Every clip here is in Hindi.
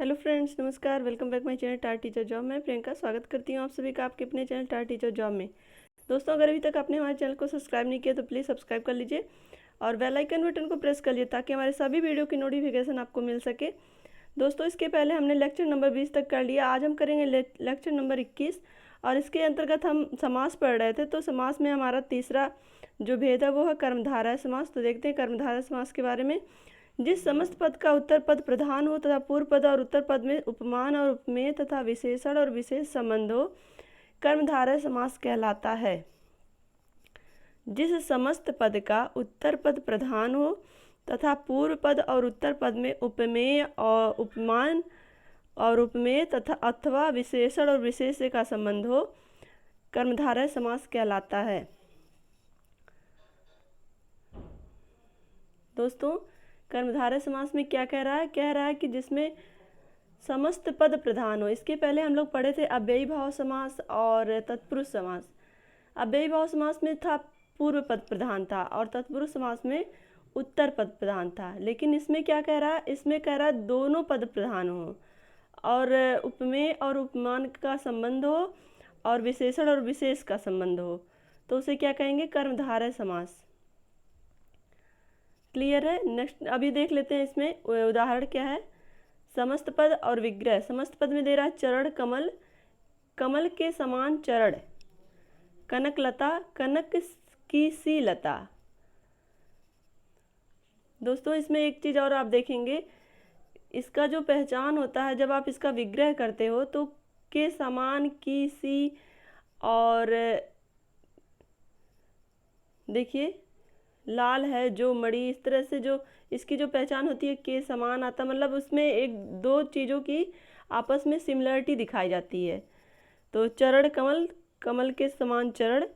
हेलो फ्रेंड्स, नमस्कार। Welcome back my channel tar teacher job. मैं प्रियंका स्वागत करती हूँ आप सभी का आपके अपने चैनल टार टीचर जॉब में। दोस्तों, अगर अभी तक आपने हमारे चैनल को सब्सक्राइब नहीं किया तो प्लीज़ सब्सक्राइब कर लीजिए और बेल आइकन बटन को प्रेस कर लीजिए ताकि हमारे सभी वीडियो की नोटिफिकेशन आपको मिल सके। दोस्तों, इसके पहले हमने लेक्चर नंबर 20 तक कर लिया। आज हम करेंगे लेक्चर नंबर 21 और इसके अंतर्गत हम समास पढ़ रहे थे। तो समास में हमारा तीसरा जो भेद है वो है कर्मधारय समास। तो देखते हैं कर्मधारय समास के बारे में। जिस समस्त पद का उत्तर पद प्रधान हो तथा पूर्व पद और उत्तर पद में उपमान और उपमेय तथा विशेषण और विशेष संबंध हो, कर्मधारय समास कहलाता है। जिस समस्त पद का उत्तर पद प्रधान हो तथा पूर्व पद और उत्तर पद में उपमेय और उपमान और उपमेय तथा अथवा विशेषण और विशेष का संबंध हो, कर्मधारय समास कहलाता है। दोस्तों, कर्मधारय समास में क्या कह रहा है कि जिसमें समस्त पद प्रधान हो। इसके पहले हम लोग पढ़े थे अव्ययी भाव समास और तत्पुरुष समास। अव्ययी भाव समास में था पूर्व पद प्रधान था और तत्पुरुष समास में उत्तर पद प्रधान था। लेकिन इसमें क्या कह रहा है? इसमें कह रहा है दोनों पद प्रधान हो और उपमेय और उपमान का संबंध हो और विशेषण और विशेष का संबंध हो, तो उसे क्या कहेंगे? कर्मधारय समास। क्लियर है? नेक्स्ट अभी देख लेते हैं इसमें उदाहरण क्या है। समस्त पद और विग्रह। समस्त पद में दे रहा है चरण कमल, कमल के समान चरण, कनक लता, कनक की सी लता। दोस्तों, इसमें एक चीज और आप देखेंगे, इसका जो पहचान होता है जब आप इसका विग्रह करते हो तो के समान, की सी, और देखिए लाल है जो मड़ी, इस तरह से जो इसकी जो पहचान होती है के समान आता, मतलब उसमें एक दो चीज़ों की आपस में सिमिलरिटी दिखाई जाती है। तो चरण कमल, कमल के समान चरण,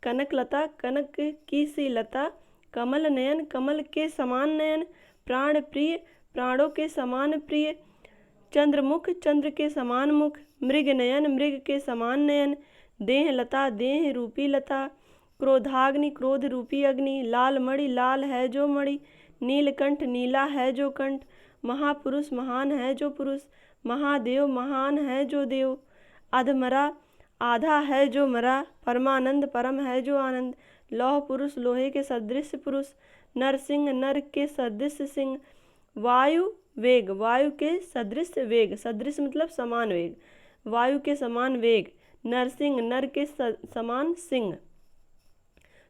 कनक लता, कनक की सी लता, कमल नयन, कमल के समान नयन, प्राण प्रिय, प्राणों के समान प्रिय, चंद्रमुख, चंद्र के समान मुख, मृग नयन, मृग के समान नयन, देह लता, देह रूपी लता, क्रोधाग्नि, क्रोध रूपी अग्नि, लाल मणि, लाल है जो मणि, नीलकंठ, नीला है जो कंठ, महापुरुष, महान है जो पुरुष, महादेव, महान है जो देव, अधमरा, आधा है जो मरा, परमानंद, परम है जो आनंद, लौह पुरुष, लोहे के सदृश पुरुष, नरसिंह, नर के सदृश सिंह, वायु वेग, वायु के सदृश वेग, सदृश मतलब समान वेग, वायु के समान वेग, नरसिंह, नर के समान सिंह।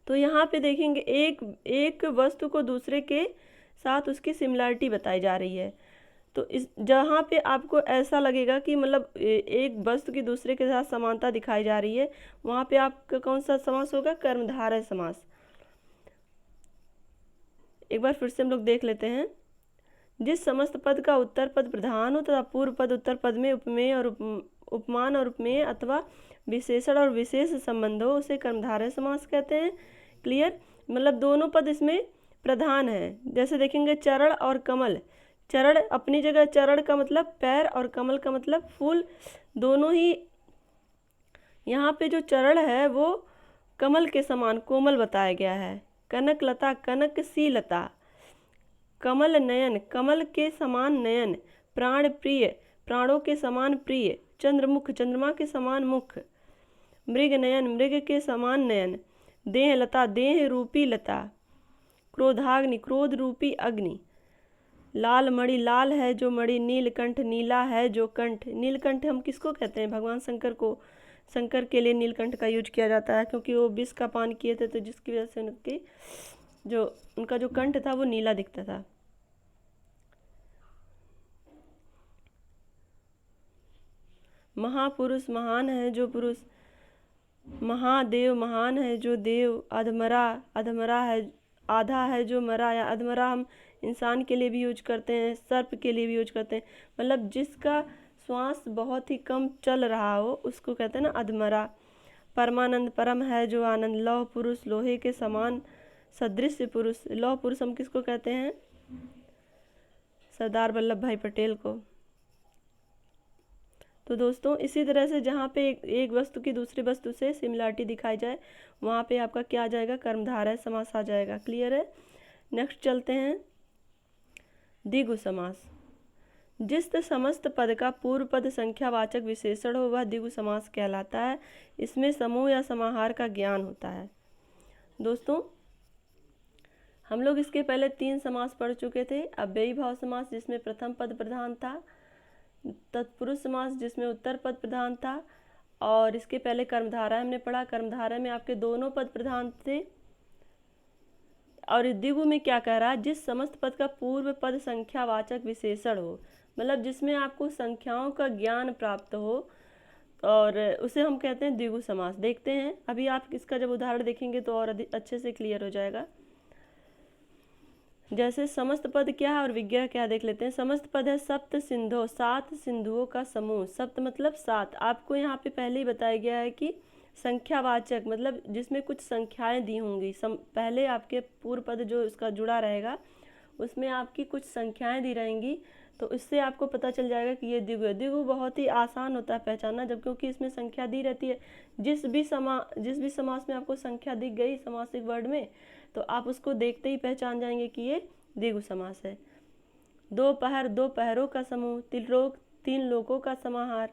तो यहाँ पे देखेंगे एक वस्तु को दूसरे के साथ उसकी सिमिलरिटी बताई जा रही है। तो इस जहाँ पे आपको ऐसा लगेगा कि मतलब एक वस्तु की दूसरे के साथ समानता दिखाई जा रही है, वहाँ पे आपका कौन सा समास होगा? कर्मधारय समास। एक बार फिर से हम लोग देख लेते हैं। जिस समस्त पद का उत्तर पद प्रधान हो तथा पूर्व पद उत्तर पद में उपमेय और उपमान और उपमेय अथवा विशेषण और विशेष संबंध हो, उसे कर्मधारय समास कहते हैं। क्लियर? मतलब दोनों पद इसमें प्रधान है। जैसे देखेंगे चरण और कमल। चरण अपनी जगह, चरण का मतलब पैर और कमल का मतलब फूल, दोनों ही। यहाँ पे जो चरण है वो कमल के समान कोमल बताया गया है। कनक लता, कनक सी लता, कमल नयन, कमल के समान नयन, प्राण प्रिय, प्राणों के समान प्रिय, चंद्रमुख, चंद्रमा के समान मुख, मृग नयन, मृग के समान नयन, देह लता, देह रूपी लता, क्रोधाग्नि, क्रोध रूपी अग्नि, लाल मणि, लाल है जो मणि, नीलकंठ, नीला है जो कंठ। नीलकंठ हम किसको कहते हैं? भगवान शंकर को। शंकर के लिए नीलकंठ का यूज किया जाता है क्योंकि वो विष का पान किए थे, तो जिसकी वजह से उनका जो कंठ था वो नीला दिखता था। महापुरुष, महान है जो पुरुष, महादेव, महान है जो देव, अधमरा, अधमरा है, आधा है जो मरा, या अधमरा हम इंसान के लिए भी यूज करते हैं, सर्प के लिए भी यूज करते हैं। मतलब जिसका श्वास बहुत ही कम चल रहा हो उसको कहते हैं ना अधमरा। परमानंद, परम है जो आनंद, लौह पुरुष, लोहे के समान सदृश पुरुष। लौह पुरुष हम किसको कहते हैं? सरदार वल्लभ भाई पटेल को। तो दोस्तों, इसी तरह से जहाँ पे एक वस्तु की दूसरी वस्तु से सिमिलरिटी दिखाई जाए वहाँ पे आपका क्या आ जाएगा? कर्मधारय समास आ जाएगा। क्लियर है? नेक्स्ट चलते हैं द्विगु समास। जिस समस्त पद का पूर्व पद संख्यावाचक विशेषण हो वह द्विगु समास कहलाता है। इसमें समूह या समाहार का ज्ञान होता है। दोस्तों, हम लोग इसके पहले 3 समास पढ़ चुके थे। अव्ययी भाव समास जिसमें प्रथम पद प्रधान था, तत्पुरुष समास जिसमें उत्तर पद प्रधान था, और इसके पहले कर्मधारय हमने पढ़ा। कर्मधारय में आपके दोनों पद प्रधान थे। और द्विगु में क्या कह रहा है, जिस समस्त पद का पूर्व पद संख्यावाचक विशेषण हो, मतलब जिसमें आपको संख्याओं का ज्ञान प्राप्त हो, और उसे हम कहते हैं द्विगु समास। देखते हैं, अभी आप इसका जब उदाहरण देखेंगे तो और अच्छे से क्लियर हो जाएगा। जैसे समस्त पद क्या है और विग्रह क्या देख लेते हैं। समस्त पद है सप्त सिंधु, 7 सिंधुओं का समूह। सप्त मतलब 7। आपको यहाँ पे पहले ही बताया गया है कि संख्यावाचक मतलब जिसमें कुछ संख्याएं दी होंगी। पहले आपके पूर्व पद जो इसका जुड़ा रहेगा उसमें आपकी कुछ संख्याएं दी रहेंगी, तो इससे आपको पता चल जाएगा कि ये द्विगु है। द्विगु बहुत ही आसान होता है पहचानना, जब क्योंकि इसमें संख्या दी रहती है। जिस भी समास में आपको संख्या दिख गई समासिक वर्ड में, तो आप उसको देखते ही पहचान जाएंगे कि ये द्विगु समास है। दो पहर, 2 पहरों का समूह। त्रिलोक, 3 लोकों का समाहार।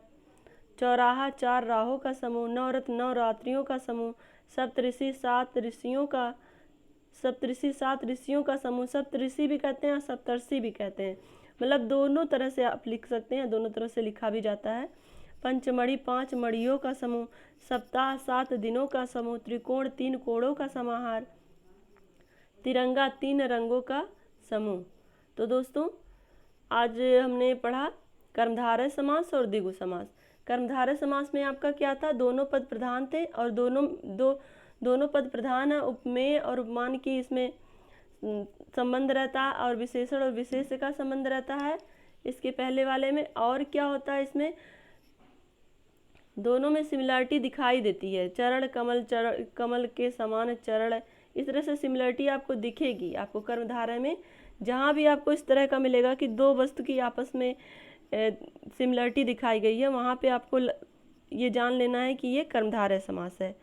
चौराहा, 4 राहों का समूह। नवरत्न, 9 रात्रियों का समूह। सप्तऋषि, 7 ऋषियों का समूह। सप्तऋषि भी कहते हैं और सप्तर्षि भी कहते हैं, मतलब दोनों तरह से आप लिख सकते हैं, दोनों तरह से लिखा भी जाता है। पंचमढ़ी, 5 मढ़ियों का समूह। सप्ताह, 7 दिनों का समूह। त्रिकोण, 3 कोणों का समाहार। तिरंगा, 3 रंगों का समूह। तो दोस्तों, आज हमने पढ़ा कर्मधारय समास और द्विगु समास। कर्मधारय समास में आपका क्या था, दोनों पद प्रधान थे, और दोनों पद प्रधान है। उपमेय और उपमान की इसमें संबंध रहता है, और विशेषण और विशेष का संबंध रहता है इसके पहले वाले में। और क्या होता है, इसमें दोनों में सिमिलरिटी दिखाई देती है। चरण, कमल के समान चरण, इस तरह से सिमिलरिटी आपको दिखेगी। आपको कर्मधारय में जहाँ भी आपको इस तरह का मिलेगा कि 2 वस्तु की आपस में सिमिलरिटी दिखाई गई है, वहाँ पे आपको ये जान लेना है कि ये कर्मधारय समास है।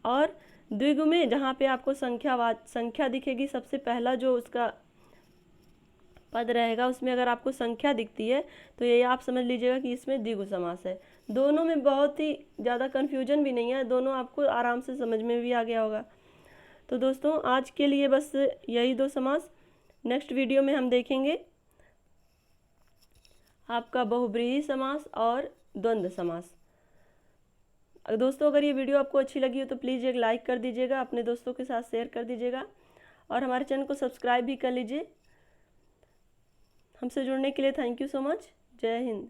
और द्विगु में जहाँ पे आपको संख्या दिखेगी, सबसे पहला जो उसका पद रहेगा उसमें अगर आपको संख्या दिखती है तो ये आप समझ लीजिएगा कि इसमें द्विगु समास है। दोनों में बहुत ही ज़्यादा कन्फ्यूजन भी नहीं है, दोनों आपको आराम से समझ में भी आ गया होगा। तो दोस्तों, आज के लिए बस यही 2 समास। नेक्स्ट वीडियो में हम देखेंगे आपका बहुब्रीहि समास और द्वंद्व समास। दोस्तों, अगर ये वीडियो आपको अच्छी लगी हो तो प्लीज़ एक लाइक कर दीजिएगा, अपने दोस्तों के साथ शेयर कर दीजिएगा, और हमारे चैनल को सब्सक्राइब भी कर लीजिए। हमसे जुड़ने के लिए थैंक यू सो मच। जय हिंद।